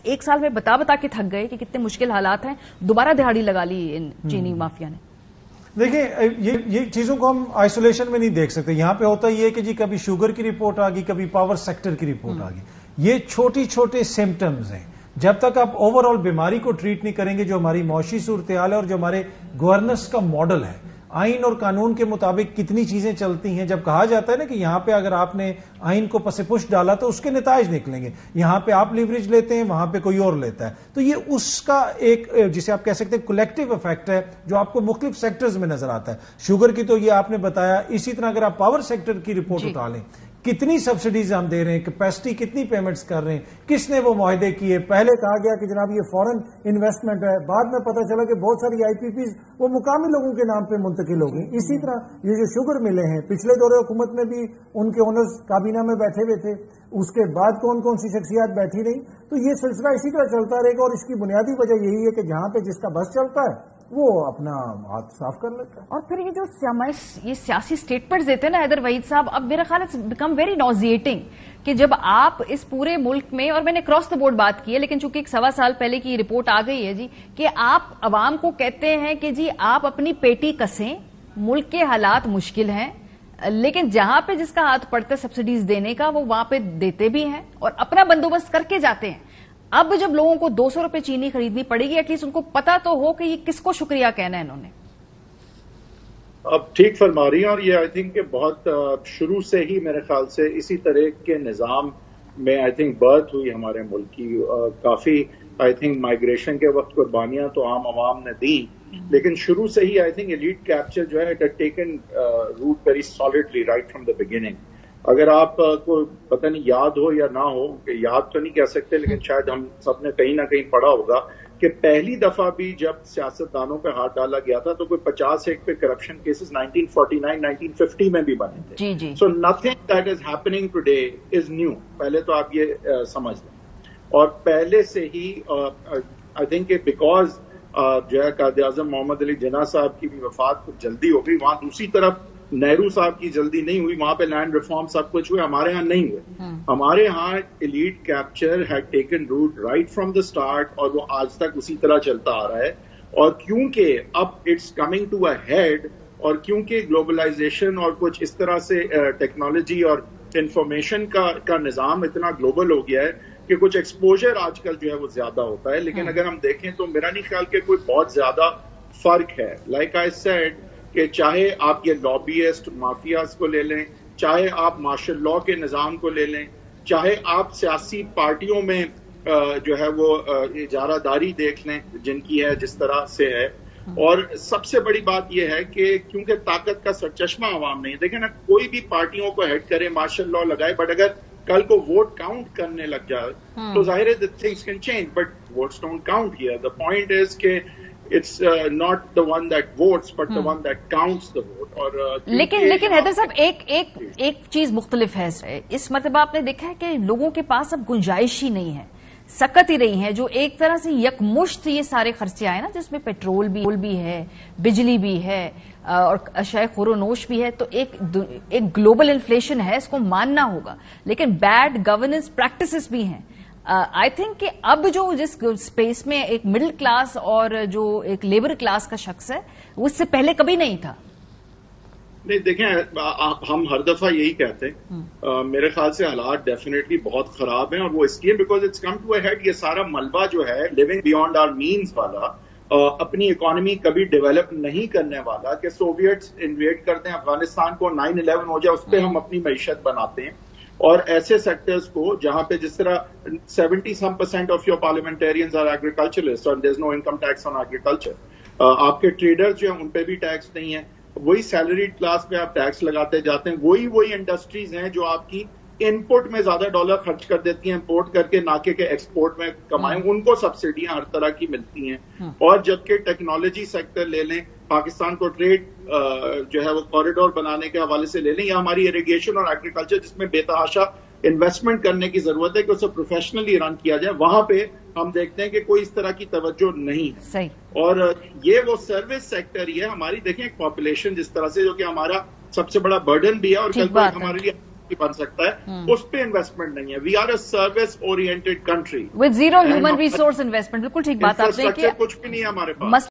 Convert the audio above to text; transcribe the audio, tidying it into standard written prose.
एक साल में बता के थक गए कि कितने मुश्किल हालात हैं, दोबारा दिहाड़ी लगा ली इन चीनी माफिया ने। देखिए ये चीजों को हम आइसोलेशन में नहीं देख सकते। यहां पे होता ये है कि जी कभी शुगर की रिपोर्ट आ गई, कभी पावर सेक्टर की रिपोर्ट आ गई। ये छोटी छोटे सिम्टम्स हैं। जब तक आप ओवरऑल बीमारी को ट्रीट नहीं करेंगे, जो हमारी मौशी सूरत हाल है और जो हमारे गवर्नेंस का मॉडल है, आइन और कानून के मुताबिक कितनी चीजें चलती हैं। जब कहा जाता है ना कि यहां पे अगर आपने आइन को पसेपुश डाला तो उसके नताइज निकलेंगे, यहां पे आप लीवरेज लेते हैं, वहां पे कोई और लेता है, तो ये उसका एक जिसे आप कह सकते हैं कलेक्टिव इफेक्ट है जो आपको मुख्तलिफ सेक्टर्स में नजर आता है। शुगर की तो ये आपने बताया, इसी तरह अगर आप पावर सेक्टर की रिपोर्ट उठा लें, कितनी सब्सिडीज हम दे रहे हैं, कैपेसिटी कितनी पेमेंट्स कर रहे हैं, किसने वो मुआहदे किए। पहले कहा गया कि जनाब ये फॉरेन इन्वेस्टमेंट है, बाद में पता चला कि बहुत सारी आईपीपीज वो मुकामी लोगों के नाम पे मुंतकिल हो गई। इसी तरह ये जो शुगर मिले हैं, पिछले दौरे हुकूमत में भी उनके ओनर्स काबीना में बैठे हुए थे, उसके बाद कौन कौन सी शख्सियात बैठी रही, तो ये सिलसिला इसी तरह चलता रहेगा। और इसकी बुनियादी वजह यही है कि जहां पे जिसका बस चलता है वो अपना हाथ साफ कर लेता है। और फिर ये जो ये सियासी स्टेटमेंट्स देते हैं ना हैदर वहीद साहब, अब मेरा ख्याल इट्स बिकम वेरी नॉजिएटिंग कि जब आप इस पूरे मुल्क में, और मैंने क्रॉस द बोर्ड बात की है, लेकिन चूंकि 1.25 साल पहले की रिपोर्ट आ गई है जी, कि आप अवाम को कहते हैं कि जी आप अपनी पेटी कसें, मुल्क के हालात मुश्किल हैं, लेकिन जहां पे जिसका हाथ पड़ता है सब्सिडीज देने का वो वहां पे देते भी हैं और अपना बंदोबस्त करके जाते हैं। अब जब लोगों को 200 रुपए चीनी खरीदनी पड़ेगी, एटलीस्ट उनको पता तो हो कि ये किसको शुक्रिया कहना है इन्होंने। अब ठीक फरमा रही हैं, और ये आई थिंक कि बहुत शुरू से ही मेरे ख्याल से इसी तरह के निज़ाम में आई थिंक बर्थ हुई हमारे मुल्क की। काफी आई थिंक माइग्रेशन के वक्त कुर्बानियां तो आम आवाम ने दी, लेकिन शुरू से ही आई थिंक एलीट कैप्चर जो है it had taken root very solidly right from the beginning. अगर आप को पता नहीं याद हो या ना हो, याद तो नहीं कह सकते, लेकिन शायद हम सब ने कहीं ना कहीं पढ़ा होगा कि पहली दफा भी जब सियासतदानों पे हाथ डाला गया था तो कोई 50 एक पे करप्शन केसेस 1949-1950 में भी बने थे। So nothing that is happening today is new, पहले तो आप ये समझ लें। और पहले से ही आई थिंक बिकॉज जो है कायदे आजम मोहम्मद अली जिन्ना साहब की भी वफात कुछ जल्दी हो गई, वहां दूसरी तरफ नेहरू साहब की जल्दी नहीं हुई, वहां पे लैंड रिफॉर्म सब कुछ हुए, हमारे यहाँ नहीं हुए। हमारे यहाँ elite capture had taken root right from the start, और वो आज तक उसी तरह चलता आ रहा है। और क्योंकि अब it's coming to a head, और क्योंकि ग्लोबलाइजेशन और कुछ इस तरह से टेक्नोलॉजी और इंफॉर्मेशन का निजाम इतना ग्लोबल हो गया है कि कुछ एक्सपोजर आजकल जो है वो ज्यादा होता है। लेकिन अगर हम देखें तो मेरा नहीं ख्याल कि कोई बहुत ज्यादा फर्क है। लाइक आई सेड कि चाहे आप ये लॉबीइस्ट माफियाज को ले लें, चाहे आप मार्शल लॉ के निज़ाम को ले लें, चाहे आप सियासी पार्टियों में जो है वो इजारादारी देख लें जिनकी है जिस तरह से है। और सबसे बड़ी बात यह है कि क्योंकि ताकत का सरचश्मा अवाम नहीं है, देखें ना, कोई भी पार्टियों को हेड करे, मार्शल लॉ लगाए, बट अगर कल को वोट काउंट करने लग जाए तो जाहिर है things can change, but votes don't count here. The point is के it's not the one that votes but the one that counts the vote। और लेकिन हैदर साहब एक चीज मुख्तलिफ है इस मतलब आपने देखा है कि लोगों के पास अब गुंजाइश ही नहीं है, सकत ही रही है, जो एक तरह से यकमुश्त ये सारे खर्चे आए ना, जिसमें पेट्रोल भी है, बिजली भी है और अशाए खुरोनोश भी है, तो एक ग्लोबल इन्फ्लेशन है, इसको मानना होगा। लेकिन बैड गवर्नेंस प्रैक्टिसेस भी हैं। आई थिंक कि अब जो जिस स्पेस में एक मिडिल क्लास और जो एक लेबर क्लास का शख्स है वो इससे पहले कभी नहीं था। नहीं, देखें हम हर दफा यही कहते हैं, मेरे ख्याल से हालात डेफिनेटली बहुत खराब हैं, और वो इसलिए because it's come to a head. ये सारा मलबा जो है लिविंग बियॉन्ड आवर मीन्स वाला, अपनी इकोनॉमी कभी डेवलप नहीं करने वाला, कि सोवियट्स इन्वेड करते हैं अफगानिस्तान को, 9/11 हो जाए, उस पर हम अपनी मईशत बनाते हैं। और ऐसे सेक्टर्स को जहां पे जिस तरह 70% of your parliamentarians are agriculturalist और there is no income tax on agriculture, आपके ट्रेडर्स जो हैं उन पे भी टैक्स नहीं है, वही सैलरीड क्लास पे आप टैक्स लगाते जाते हैं। वही इंडस्ट्रीज हैं जो आपकी इनपुट में ज्यादा डॉलर खर्च कर देती हैं, इंपोर्ट करके नाके के एक्सपोर्ट में कमाएं, उनको सब्सिडियां हर तरह की मिलती हैं। और जबकि टेक्नोलॉजी सेक्टर ले लें, पाकिस्तान को ट्रेड जो है वो कॉरिडोर बनाने के हवाले से ले लें, या हमारी इरिगेशन और एग्रीकल्चर जिसमें बेतहाशा इन्वेस्टमेंट करने की जरूरत है कि उसे प्रोफेशनली रन किया जाए, वहां पे हम देखते हैं कि कोई इस तरह की तवज्जो नहीं है। सही। और ये वो सर्विस सेक्टर ही है हमारी, देखें पॉपुलेशन जिस तरह से, जो कि हमारा सबसे बड़ा बर्डन भी है और कल को हमारे लिए بن سکتا ہے، اس پہ انویسٹمنٹ نہیں ہے. We are a service oriented country with zero human resource investment. بالکل ٹھیک بات آپ نے کہ کچھ بھی نہیں ہے ہمارے پاس.